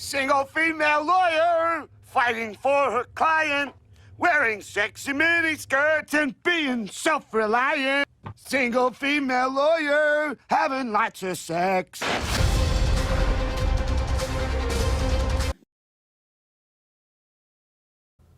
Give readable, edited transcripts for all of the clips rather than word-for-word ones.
Single female lawyer fighting for her client, wearing sexy mini skirts and being self-reliant. Single female lawyer having lots of sex.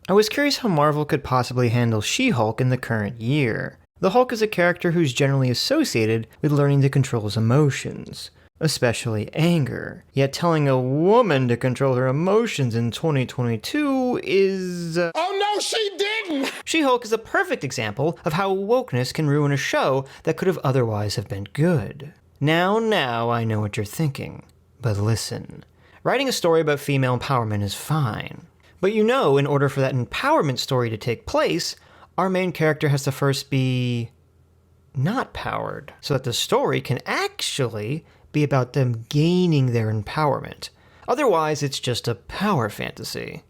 I was curious how Marvel could possibly handle She-Hulk in the current year. The Hulk is a character who's generally associated with learning to control his emotions, especially anger. Yet telling a woman to control her emotions in 2022 is... Oh no, she didn't! She-Hulk is a perfect example of how wokeness can ruin a show that could have otherwise have been good. Now, I know what you're thinking. But listen, writing a story about female empowerment is fine. But you know, in order for that empowerment story to take place, our main character has to first be not powered, so that the story can actually be about them gaining their empowerment. Otherwise, it's just a power fantasy.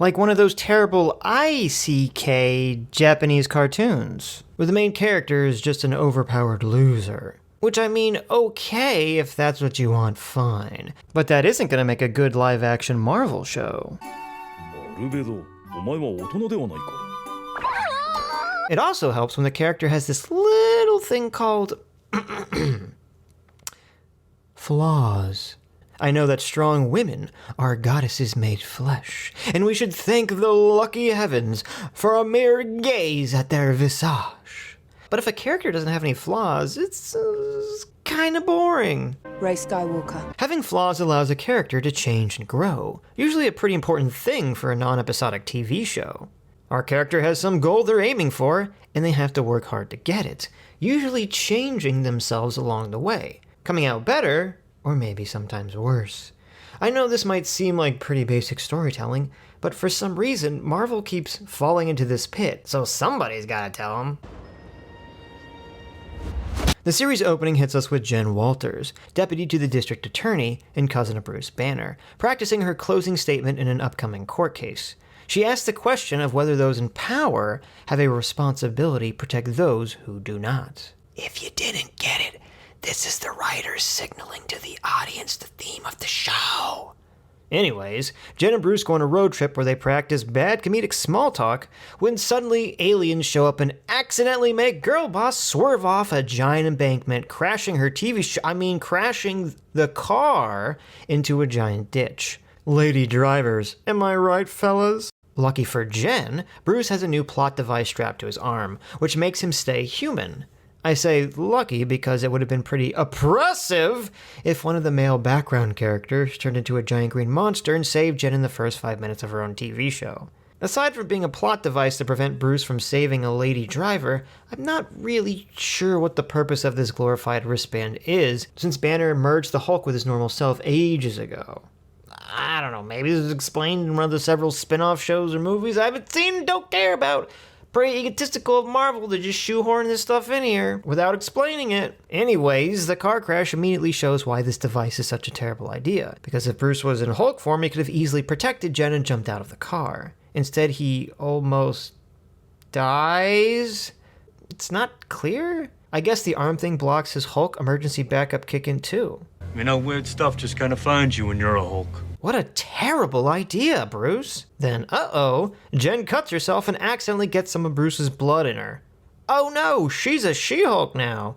Like one of those terrible ICK Japanese cartoons, where the main character is just an overpowered loser. Which I mean, okay, if that's what you want, fine. But that isn't gonna make a good live-action Marvel show. It also helps when the character has this little thing called flaws. I know that strong women are goddesses made flesh, and we should thank the lucky heavens for a mere gaze at their visage. But if a character doesn't have any flaws, it's kinda boring. Rey Skywalker. Having flaws allows a character to change and grow, usually a pretty important thing for a non-episodic TV show. Our character has some goal they're aiming for, and they have to work hard to get it, usually changing themselves along the way, coming out better, or maybe sometimes worse. I know this might seem like pretty basic storytelling, but for some reason, Marvel keeps falling into this pit, so somebody's gotta tell them. The series opening hits us with Jen Walters, deputy to the district attorney and cousin of Bruce Banner, practicing her closing statement in an upcoming court case. She asks the question of whether those in power have a responsibility to protect those who do not. If you didn't get it, this is the writers signaling to the audience the theme of the show. Anyways, Jen and Bruce go on a road trip where they practice bad comedic small talk when suddenly aliens show up and accidentally make Girl Boss swerve off a giant embankment, crashing crashing the car into a giant ditch. Lady drivers, am I right, fellas? Lucky for Jen, Bruce has a new plot device strapped to his arm, which makes him stay human. I say lucky because it would have been pretty oppressive if one of the male background characters turned into a giant green monster and saved Jen in the first 5 minutes of her own TV show. Aside from being a plot device to prevent Bruce from saving a lady driver, I'm not really sure what the purpose of this glorified wristband is, since Banner merged the Hulk with his normal self ages ago. I don't know, maybe this is explained in one of the several spin-off shows or movies I haven't seen and don't care about. Pretty egotistical of Marvel to just shoehorn this stuff in here without explaining it. Anyways, the car crash immediately shows why this device is such a terrible idea. Because if Bruce was in Hulk form, he could have easily protected Jen and jumped out of the car. Instead, he almost dies? It's not clear? I guess the arm thing blocks his Hulk emergency backup kick in too. You know, weird stuff just kind of finds you when you're a Hulk. What a terrible idea, Bruce. Then, Jen cuts herself and accidentally gets some of Bruce's blood in her. Oh no, she's a She-Hulk now.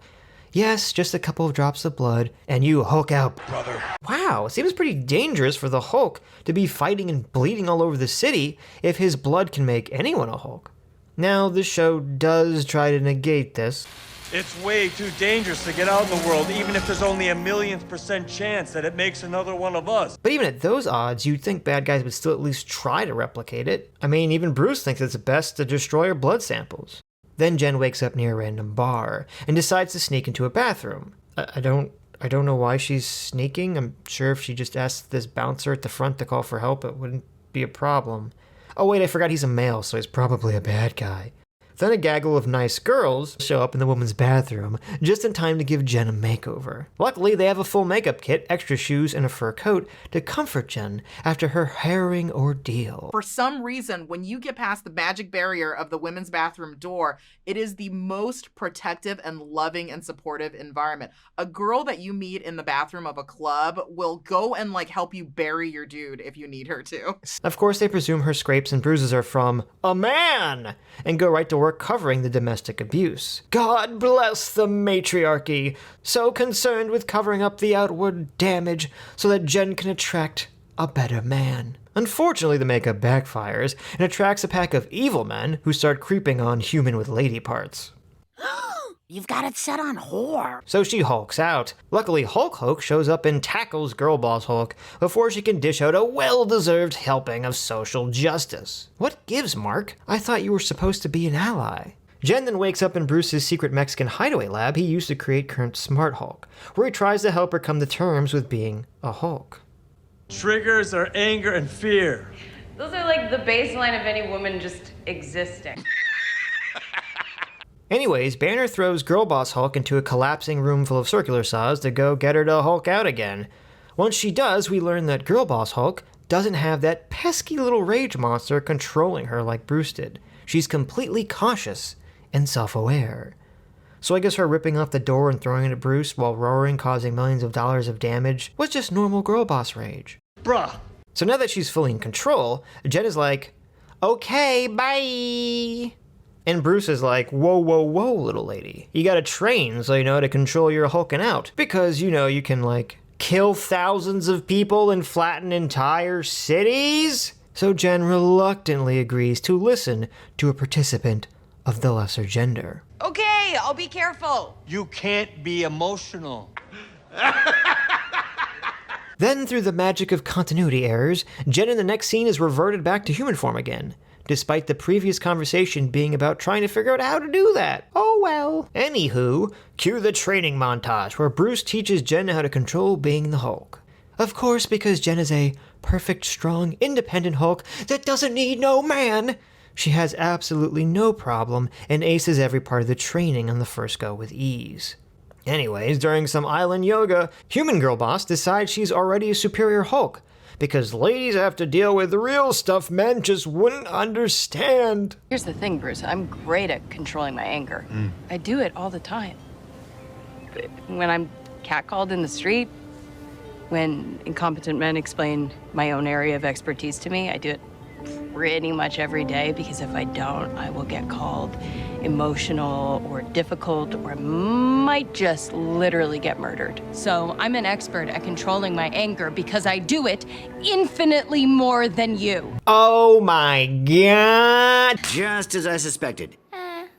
Yes, just a couple of drops of blood, and you Hulk out, brother. Wow, it seems pretty dangerous for the Hulk to be fighting and bleeding all over the city if his blood can make anyone a Hulk. Now, the show does try to negate this. It's way too dangerous to get out in the world, even if there's only a 1,000,000% chance that it makes another one of us. But even at those odds, you'd think bad guys would still at least try to replicate it. I mean, even Bruce thinks it's best to destroy her blood samples. Then Jen wakes up near a random bar and decides to sneak into a bathroom. I don't know why she's sneaking. I'm sure if she just asked this bouncer at the front to call for help, it wouldn't be a problem. Oh wait, I forgot he's a male, so he's probably a bad guy. Then a gaggle of nice girls show up in the woman's bathroom, just in time to give Jen a makeover. Luckily, they have a full makeup kit, extra shoes, and a fur coat to comfort Jen after her harrowing ordeal. For some reason, when you get past the magic barrier of the women's bathroom door, it is the most protective and loving and supportive environment. A girl that you meet in the bathroom of a club will go and help you bury your dude if you need her to. Of course, they presume her scrapes and bruises are from a man and go right to work covering the domestic abuse. God bless the matriarchy, so concerned with covering up the outward damage so that Jen can attract a better man. Unfortunately, the makeup backfires and attracts a pack of evil men who start creeping on human with lady parts. You've got it set on whore. So she hulks out. Luckily, Hulk shows up and tackles Girl Boss Hulk before she can dish out a well-deserved helping of social justice. What gives, Mark? I thought you were supposed to be an ally. Jen then wakes up in Bruce's secret Mexican hideaway lab he used to create current Smart Hulk, where he tries to help her come to terms with being a Hulk. Triggers are anger and fear. Those are like the baseline of any woman just existing. Anyways, Banner throws Girl Boss Hulk into a collapsing room full of circular saws to go get her to Hulk out again. Once she does, we learn that Girl Boss Hulk doesn't have that pesky little rage monster controlling her like Bruce did. She's completely cautious and self-aware. So I guess her ripping off the door and throwing it at Bruce while roaring, causing millions of dollars of damage, was just normal girl boss rage. Bruh. So now that she's fully in control, Jen is like, okay, bye. And Bruce is like, whoa, little lady. You gotta train so you know how to control your hulking out. Because, you can, kill thousands of people and flatten entire cities? So Jen reluctantly agrees to listen to a participant of the lesser gender. Okay, I'll be careful. You can't be emotional. Then, through the magic of continuity errors, Jen in the next scene is reverted back to human form again, despite the previous conversation being about trying to figure out how to do that. Oh well. Anywho, cue the training montage where Bruce teaches Jen how to control being the Hulk. Of course, because Jen is a perfect, strong, independent Hulk that doesn't need no man, she has absolutely no problem and aces every part of the training on the first go with ease. Anyways, during some island yoga, human girl boss decides she's already a superior Hulk, because ladies have to deal with real stuff men just wouldn't understand. Here's the thing, Bruce. I'm great at controlling my anger. I do it all the time. When I'm catcalled in the street, when incompetent men explain my own area of expertise to me, I do it pretty much every day, because if I don't, I will get called emotional or difficult, or might just literally get murdered. So I'm an expert at controlling my anger because I do it infinitely more than you. Oh my god! Just as I suspected.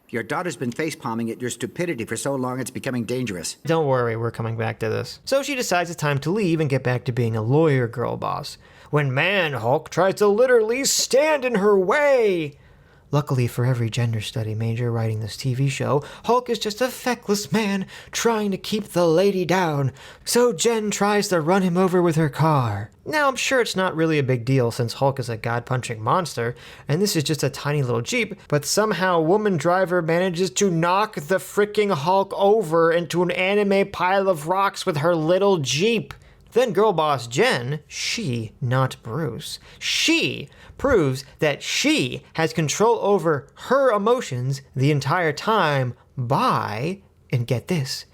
Your daughter's been facepalming at your stupidity for so long it's becoming dangerous. Don't worry, we're coming back to this. So she decides it's time to leave and get back to being a lawyer girl boss, when Man Hulk tries to literally stand in her way. Luckily for every gender study major writing this TV show, Hulk is just a feckless man trying to keep the lady down, so Jen tries to run him over with her car. Now, I'm sure it's not really a big deal since Hulk is a god-punching monster, and this is just a tiny little Jeep, but somehow Woman Driver manages to knock the freaking Hulk over into an anime pile of rocks with her little Jeep. Then girl boss Jen, she, not Bruce, she proves that she has control over her emotions the entire time by, and get this,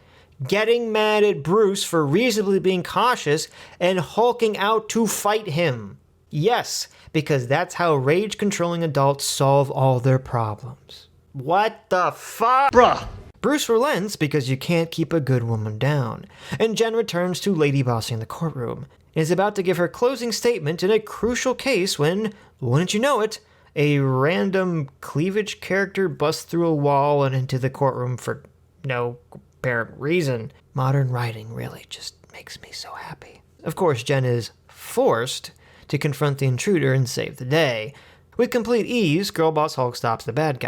getting mad at Bruce for reasonably being cautious and hulking out to fight him. Yes, because that's how rage-controlling adults solve all their problems. What the fuck? Bruh. Bruce relents because you can't keep a good woman down, and Jen returns to lady bossing the courtroom, and is about to give her closing statement in a crucial case when, wouldn't you know it, a random cleavage character busts through a wall and into the courtroom for no apparent reason. Modern writing really just makes me so happy. Of course, Jen is forced to confront the intruder and save the day. With complete ease, Girl Boss Hulk stops the bad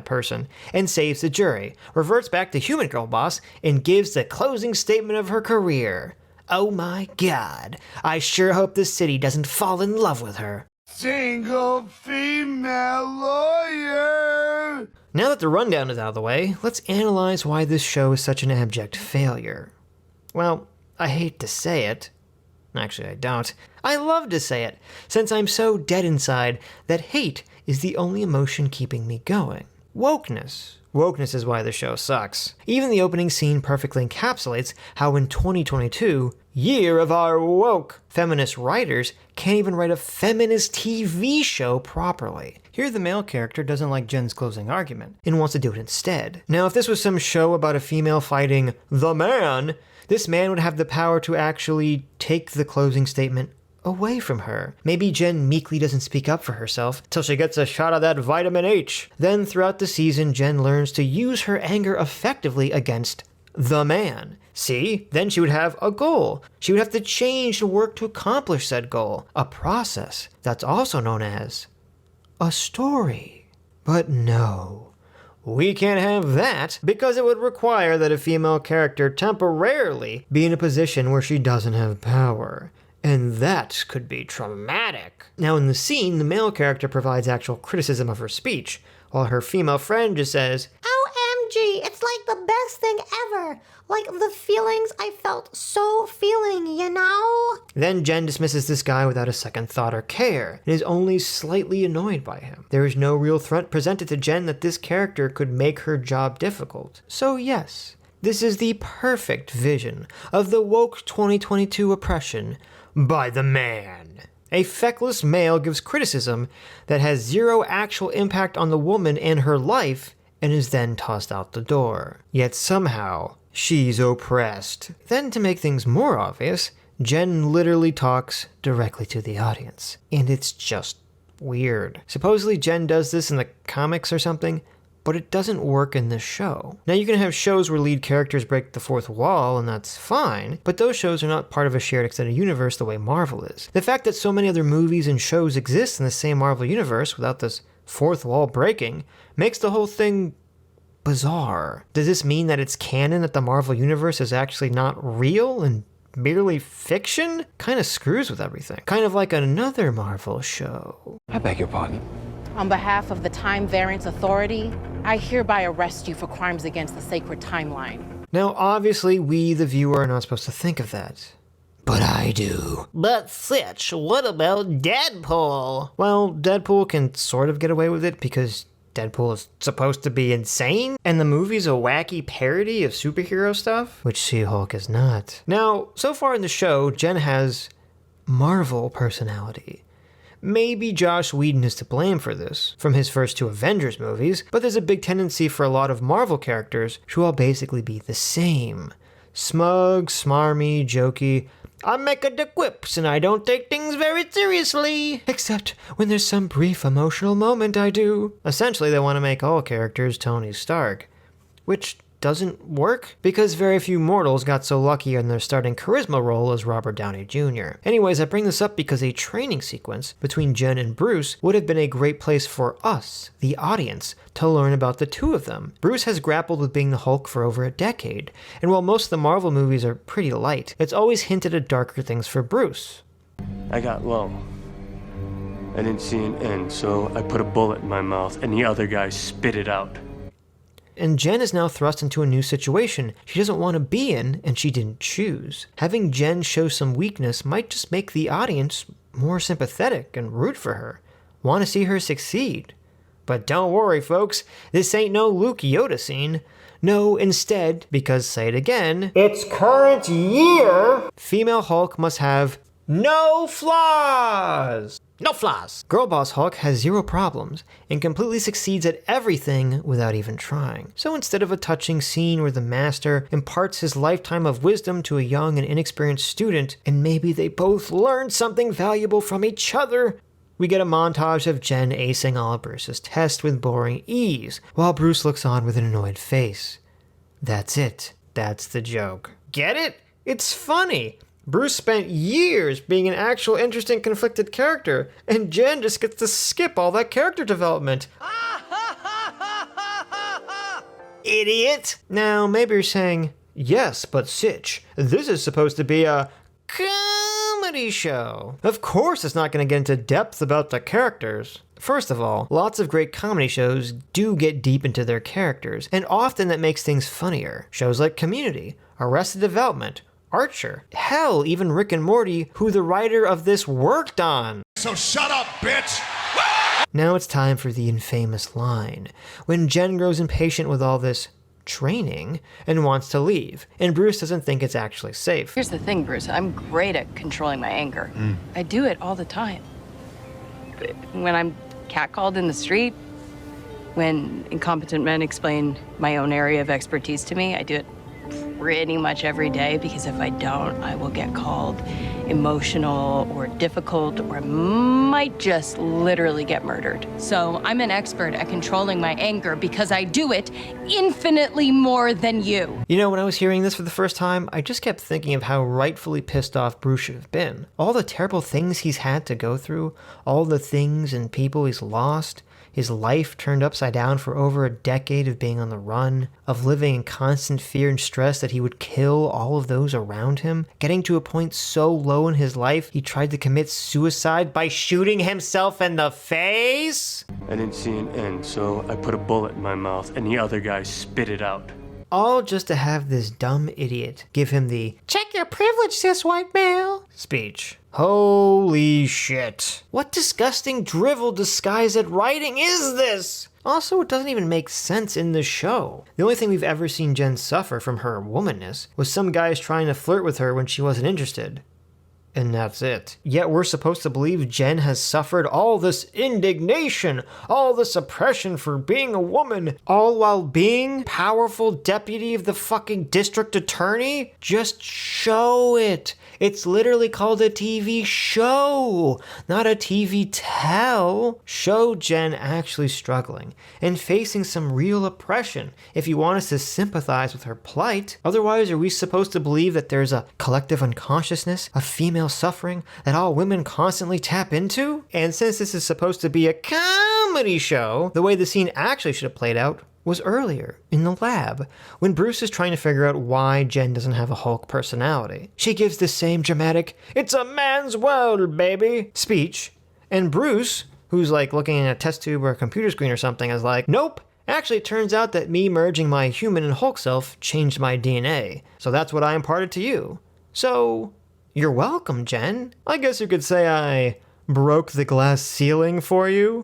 person, and saves the jury, reverts back to human girl boss, and gives the closing statement of her career. Oh my god, I sure hope this city doesn't fall in love with her. Single female lawyer. Now that the rundown is out of the way, let's analyze why this show is such an abject failure. Well, I hate to say it. Actually, I don't. I love to say it, since I'm so dead inside that hate is the only emotion keeping me going. Wokeness. Wokeness is why the show sucks. Even the opening scene perfectly encapsulates how in 2022, year of our woke, feminist writers can't even write a feminist TV show properly. Here the male character doesn't like Jen's closing argument and wants to do it instead. Now if this was some show about a female fighting the man, this man would have the power to actually take the closing statement away from her. Maybe Jen meekly doesn't speak up for herself till she gets a shot of that vitamin H. Then throughout the season, Jen learns to use her anger effectively against the man. See? Then she would have a goal. She would have to change and work to accomplish said goal. A process that's also known as a story. But no. We can't have that because it would require that a female character temporarily be in a position where she doesn't have power. And that could be traumatic. Now in the scene, the male character provides actual criticism of her speech, while her female friend just says, OMG, it's like the best thing ever. Like the feelings I felt so feeling, you know? Then Jen dismisses this guy without a second thought or care, and is only slightly annoyed by him. There is no real threat presented to Jen that this character could make her job difficult. So yes, this is the perfect vision of the woke 2022 oppression by the man. A feckless male gives criticism that has zero actual impact on the woman and her life and is then tossed out the door. Yet somehow, she's oppressed. Then to make things more obvious, Jen literally talks directly to the audience. And it's just weird. Supposedly Jen does this in the comics or something, but it doesn't work in this show. Now you can have shows where lead characters break the fourth wall, and that's fine, but those shows are not part of a shared extended universe the way Marvel is. The fact that so many other movies and shows exist in the same Marvel universe without this fourth wall breaking makes the whole thing bizarre. Does this mean that it's canon that the Marvel universe is actually not real and merely fiction? Kind of screws with everything. Kind of like another Marvel show. I beg your pardon. On behalf of the Time Variance Authority, I hereby arrest you for crimes against the sacred timeline. Now, obviously, we, the viewer, are not supposed to think of that. But I do. But Sitch, what about Deadpool? Well, Deadpool can sort of get away with it because Deadpool is supposed to be insane, and the movie's a wacky parody of superhero stuff, which She-Hulk is not. Now, so far in the show, Jen has Marvel personality. Maybe Joss Whedon is to blame for this, from his first two Avengers movies, but there's a big tendency for a lot of Marvel characters to all basically be the same. Smug, smarmy, jokey. I make the quips and I don't take things very seriously. Except when there's some brief emotional moment I do. Essentially, they want to make all characters Tony Stark. Which doesn't work because very few mortals got so lucky in their starting charisma role as Robert Downey Jr. Anyways, I bring this up because a training sequence between Jen and Bruce would have been a great place for us, the audience, to learn about the two of them. Bruce has grappled with being the Hulk for over a decade, and while most of the Marvel movies are pretty light, it's always hinted at darker things for Bruce. I got low. I didn't see an end, so I put a bullet in my mouth and the other guy spit it out. And Jen is now thrust into a new situation she doesn't want to be in and she didn't choose. Having Jen show some weakness might just make the audience more sympathetic and root for her, want to see her succeed. But don't worry, folks, this ain't no Luke Yoda scene. No, instead, because say it again, it's current year, female Hulk must have no flaws! No flaws! Girl Boss Hulk has zero problems and completely succeeds at everything without even trying. So instead of a touching scene where the master imparts his lifetime of wisdom to a young and inexperienced student, and maybe they both learn something valuable from each other, we get a montage of Jen acing all of Bruce's tests with boring ease, while Bruce looks on with an annoyed face. That's it. That's the joke. Get it? It's funny. Bruce spent years being an actual interesting conflicted character, and Jen just gets to skip all that character development. Idiot! Now, maybe you're saying, yes, but Sitch, this is supposed to be a comedy comedy show. Of course it's not going to get into depth about the characters. First of all, lots of great comedy shows do get deep into their characters, and often that makes things funnier. Shows like Community, Arrested Development, Archer, hell, even Rick and Morty, who the writer of this worked on. So shut up, bitch! Now it's time for the infamous line, when Jen grows impatient with all this training and wants to leave, and Bruce doesn't think it's actually safe. Here's the thing, Bruce. I'm great at controlling my anger. I do it all the time. When I'm catcalled in the street, when incompetent men explain my own area of expertise to me, I do it pretty much every day, because if I don't, I will get called emotional or difficult, or might just literally get murdered. So I'm an expert at controlling my anger because I do it infinitely more than you. You know, when I was hearing this for the first time, I just kept thinking of how rightfully pissed off Bruce should have been. All the terrible things he's had to go through, all the things and people he's lost, his life turned upside down for over a decade of being on the run, of living in constant fear and stress that he would kill all of those around him, getting to a point so low in his life he tried to commit suicide by shooting himself in the face? I didn't see an end, so I put a bullet in my mouth and the other guy spit it out. All just to have this dumb idiot give him the "check your privilege, cis white male" speech. Holy shit. What disgusting drivel disguised at writing is this? Also, it doesn't even make sense in the show. The only thing we've ever seen Jen suffer from her womanness was some guys trying to flirt with her when she wasn't interested. And that's it. Yet we're supposed to believe Jen has suffered all this indignation, all this oppression for being a woman, all while being powerful deputy of the fucking district attorney? Just show it. It's literally called a TV show, not a TV tell. Show Jen actually struggling and facing some real oppression if you want us to sympathize with her plight. Otherwise, are we supposed to believe that there's a collective unconsciousness of female suffering that all women constantly tap into? And since this is supposed to be a comedy show, the way the scene actually should have played out was earlier, in the lab, when Bruce is trying to figure out why Jen doesn't have a Hulk personality. She gives the same dramatic, "It's a man's world, baby," speech, and Bruce, who's like looking at a test tube or a computer screen or something, is like, "Nope, actually it turns out that me merging my human and Hulk self changed my DNA, so that's what I imparted to you. So, you're welcome, Jen. I guess you could say I broke the glass ceiling for you."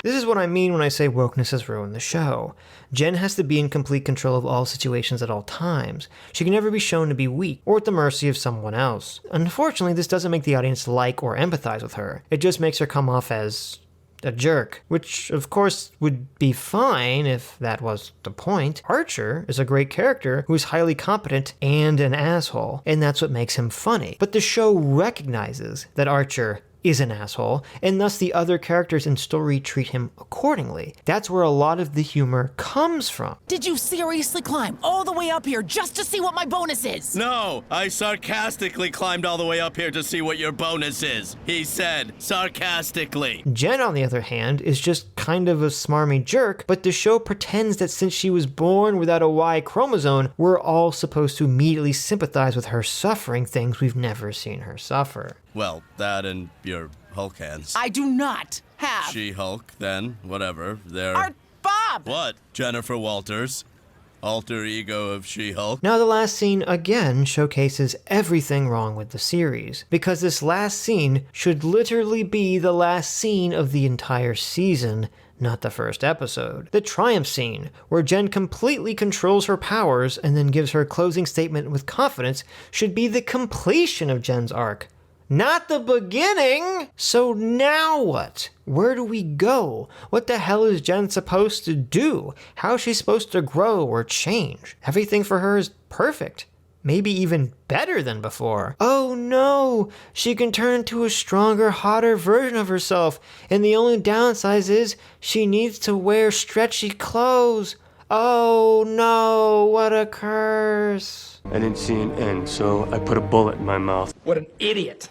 This is what I mean when I say wokeness has ruined the show. Jen has to be in complete control of all situations at all times. She can never be shown to be weak or at the mercy of someone else. Unfortunately, this doesn't make the audience like or empathize with her. It just makes her come off as a jerk, which of course would be fine if that was the point. Archer is a great character who is highly competent and an asshole, and that's what makes him funny. But the show recognizes that Archer is an asshole, and thus the other characters in story treat him accordingly. That's where a lot of the humor comes from. Did you seriously climb all the way up here just to see what my bonus is? No, I sarcastically climbed all the way up here to see what your bonus is. He said, sarcastically. Jen, on the other hand, is just kind of a smarmy jerk, but the show pretends that since she was born without a Y chromosome, we're all supposed to immediately sympathize with her suffering things we've never seen her suffer. Well, that and your Hulk hands. I do not have. She-Hulk, then, whatever. They're... Art Bob! What? Jennifer Walters? Alter ego of She-Hulk? Now the last scene again showcases everything wrong with the series, because this last scene should literally be the last scene of the entire season, not the first episode. The triumph scene, where Jen completely controls her powers and then gives her closing statement with confidence, should be the completion of Jen's arc, not the beginning! So now what? Where do we go? What the hell is Jen supposed to do? How is she supposed to grow or change? Everything for her is perfect. Maybe even better than before. Oh no! She can turn into a stronger, hotter version of herself, and the only downside is she needs to wear stretchy clothes. Oh no, what a curse. I didn't see an end, so I put a bullet in my mouth. What an idiot.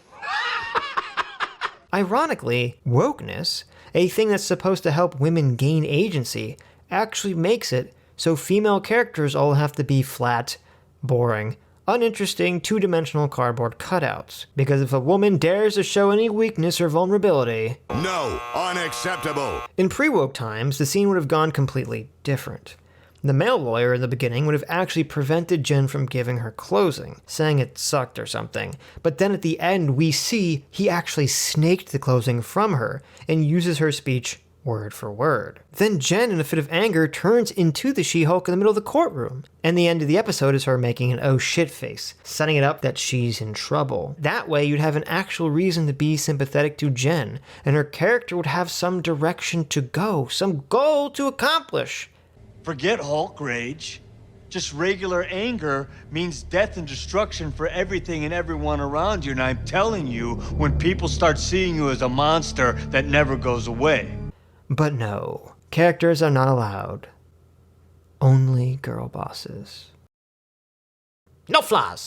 Ironically, wokeness, a thing that's supposed to help women gain agency, actually makes it so female characters all have to be flat, boring, uninteresting two-dimensional cardboard cutouts. Because if a woman dares to show any weakness or vulnerability... No, unacceptable. In pre-woke times, the scene would have gone completely different. The male lawyer in the beginning would have actually prevented Jen from giving her closing, saying it sucked or something. But then at the end, we see he actually snaked the closing from her and uses her speech word for word. Then Jen, in a fit of anger, turns into the She-Hulk in the middle of the courtroom. And the end of the episode is her making an oh shit face, setting it up that she's in trouble. That way, you'd have an actual reason to be sympathetic to Jen, and her character would have some direction to go, some goal to accomplish. Forget Hulk rage. Just regular anger means death and destruction for everything and everyone around you. And I'm telling you, when people start seeing you as a monster that never goes away. But no, characters are not allowed. Only girl bosses. No flaws!